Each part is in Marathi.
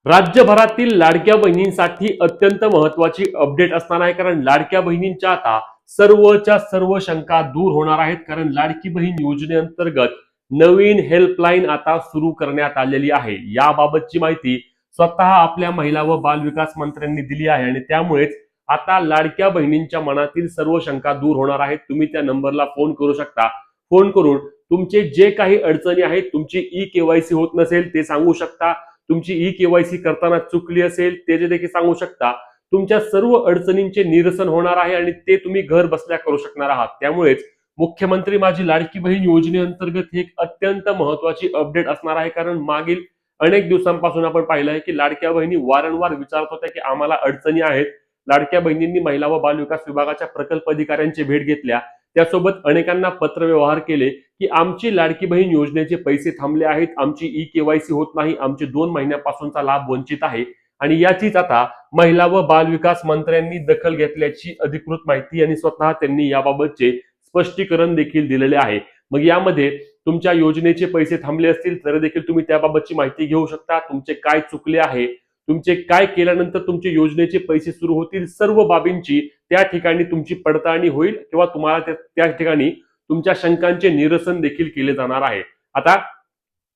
राज्यभरातील लाडक्या बहिणींसाठी अत्यंत महत्त्वाची अपडेट असणार आहे, कारण लाडक्या बहिणींच्या आता सर्वच्या सर्व शंका दूर होणार आहेत. कारण लाडकी बहीण योजनेअंतर्गत नवीन हेल्पलाईन आता सुरू करण्यात आलेली आहे. याबाबतची माहिती स्वतः आपल्या महिला व बाल विकास मंत्र्यांनी दिली आहे आणि त्यामुळेच आता लाडक्या बहिणींच्या मनातील सर्व शंका दूर होणार आहेत. तुम्ही त्या नंबरला फोन करू शकता. फोन करून तुमचे जे काही अडचणी आहेत, तुमची ई-केवायसी होत नसेल ते सांगू शकता, तुमची ई-केवायसी करताना चुकली असेल ते देखील सांगू शकता. तुमच्या सर्व अडचणींचे निरसन होणार आहे आणि ते तुम्ही घर बसल्या करू शकणार आहात. त्यामुळेच मुख्यमंत्री माझी लाडकी बहीण योजनेअंतर्गत ही एक अत्यंत महत्त्वाची अपडेट असणार आहे. कारण मागील अनेक दिवसांपासून आपण पाहिलं आहे की लाडक्या बहिणी वारंवार विचारत होत्या की आम्हाला अडचणी आहेत. लाडक्या बहिणींनी महिला व बाल विकास विभागाच्या प्रकल्प अधिकाऱ्यांची भेट घेतल्या, त्यासोबत अनेकांना पत्र व्यवहार केले की आमची लाडकी बहीण योजनेचे पैसे थांबले आहेत, आमची ई-केवायसी होत नाही, आमचे 2 महिन्यापासूनचा लाभ वंचित आहे. आणि याचीच आता महिला व बाल विकास मंत्र्यांनी दखल घेतल्याची अधिकृत माहिती आणि स्वतः त्यांनी याबाबतचे स्पष्टीकरण देखील दिलेले आहे. मग यामध्ये तुमच्या योजनेचे पैसे थांबले असतील तर देखील तुम्ही त्याबाबतची माहिती घेऊ शकता. तुमचे काय चुकले आहे, तुमचे काय केल्यानंतर तुमचे योजनेचे पैसे सुरू होतील, सर्व बाबींची त्या ठिकाणी तुमची पडताळणी होईल किंवा तुम्हाला त्या ठिकाणी तुमच्या शंकांचे निरसन देखील केले जाणार आहे. आता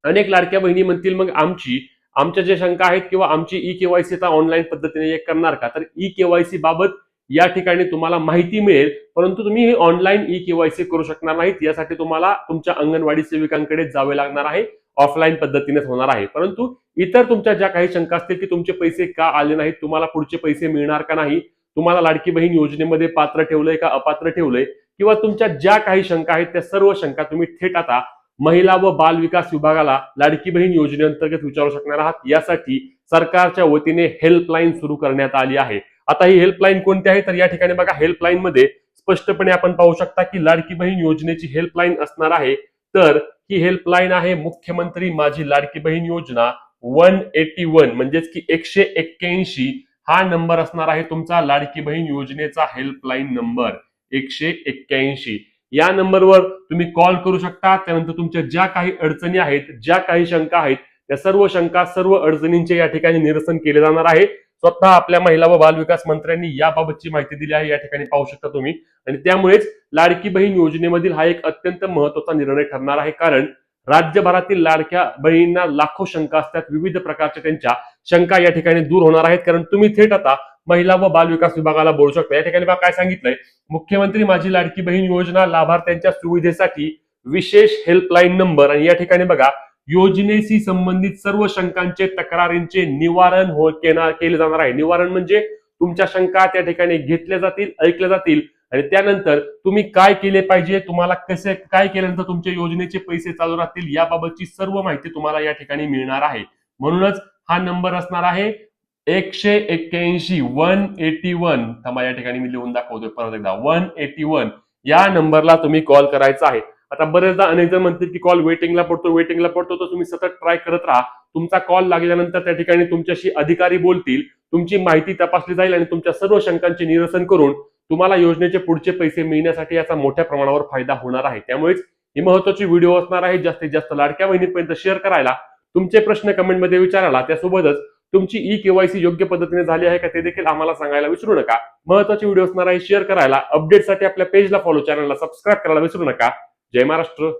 अनेक लाडक्या बहिणी म्हणतील मग आमच्या ज्या शंका आहेत किंवा आमची ई-केवायसी आता ऑनलाईन पद्धतीने करणार का? तर ई-केवायसी बाबत या ठिकाणी तुम्हाला माहिती मिळेल, परंतु तुम्ही ऑनलाईन ई-केवायसी करू शकणार नाहीत. यासाठी तुम्हाला तुमच्या अंगणवाडी सेविकांकडे जावे लागणार आहे. ऑफलाईन पद्धतीनेच होणार आहे. परंतु इतर तुमच्या ज्या काही शंका असतील की तुमचे पैसे का आले नाहीत, तुम्हाला पुढचे पैसे मिळणार का नाही, तुम्हाला लाडकी बहीण योजनेमध्ये पात्र ठेवलंय का अपात्र ठेवलंय, किंवा तुमच्या ज्या काही शंका आहेत त्या सर्व शंका तुम्ही थेट आता महिला व बाल विकास विभागाला लाडकी बहीण योजनेअंतर्गत विचारू शकणार आहात. यासाठी सरकारच्या वतीने हेल्पलाईन सुरू करण्यात आली आहे. आता ही हेल्पलाईन कोणती आहे, तर या ठिकाणी बघा हेल्पलाईन मध्ये स्पष्टपणे आपण पाहू शकता की लाडकी बहीण योजनेची हेल्पलाईन असणार आहे. तर ही हेल्पलाईन आहे मुख्यमंत्री माझी लाडकी बहीण योजना 181, म्हणजेच की 181 हा नंबर असणार आहे तुमचा लाडकी बहीण योजनेचा हेल्पलाईन नंबर 181. या नंबरवर तुम्ही कॉल करू शकता. त्यानंतर तुमच्या ज्या काही अडचणी आहेत, ज्या काही शंका आहेत, त्या सर्व शंका सर्व अडचणींचे या ठिकाणी निरसन केले जाणार आहे. स्वतः आपल्या महिला व बाल विकास मंत्र्यांनी याबाबतची माहिती दिली आहे, या ठिकाणी पाहू शकता तुम्ही. आणि त्यामुळेच लाडकी बहीण योजनेमधील हा एक अत्यंत महत्त्वाचा निर्णय ठरणार आहे. कारण राज्यभरातील लाडक्या बहिणींना लाखो शंका असतात, विविध प्रकारच्या त्यांच्या शंका या ठिकाणी दूर होणार आहेत. कारण तुम्ही थेट आता महिला व बाल विकास विभागाला बोलू शकता. या ठिकाणी बघा काय सांगितलंय, मुख्यमंत्री माझी लाडकी बहीण योजना लाभार्थ्यांच्या सुविधेसाठी विशेष हेल्पलाईन नंबर. आणि या ठिकाणी बघा योजनेशी संबंधित सर्व शंकांचे तक्रारींचे निवारण केले जाणार आहे. निवारण म्हणजे तुमच्या शंका त्या ठिकाणी घेतल्या जातील, ऐकल्या जातील आणि त्यानंतर तुम्ही काय केले पाहिजे, तुम्हाला कसे काय केल्यानंतर तुमच्या योजनेचे पैसे चालू राहतील याबाबतची सर्व माहिती तुम्हाला या ठिकाणी मिळणार आहे. म्हणूनच हा नंबर असणार आहे 181 181. थांबा या ठिकाणी मी लिहून दाखवतोय परत एकदा 181 या नंबरला तुम्ही कॉल करायचा आहे. आता बरेचदा अनेक जण म्हणतील की कॉल वेटिंगला पडतो, तर तुम्ही सतत ट्राय करत राहा. तुमचा कॉल लागल्यानंतर त्या ठिकाणी तुमच्याशी अधिकारी बोलतील, तुमची माहिती तपासली जाईल आणि तुमच्या सर्व शंकांचे निरसन करून तुम्हाला योजनेचे पुढचे पैसे मिळण्यासाठी याचा मोठ्या प्रमाणावर फायदा होणार आहे. त्यामुळेच ही महत्त्वाची व्हिडिओ असणार आहे. जास्तीत जास्त लाडक्या बहिणींपर्यंत शेअर करायला, तुमचे प्रश्न कमेंटमध्ये विचारायला, त्यासोबतच तुमची ई-केवायसी योग्य पद्धतीने झाली आहे का ते देखील आम्हाला सांगायला विसरू नका. महत्त्वाची व्हिडिओ असणार आहे, शेअर करायला. अपडेटसाठी आपल्या पेजला फॉलो, चॅनलला सबस्क्राईब करायला विसरू नका. जय महाराष्ट्र.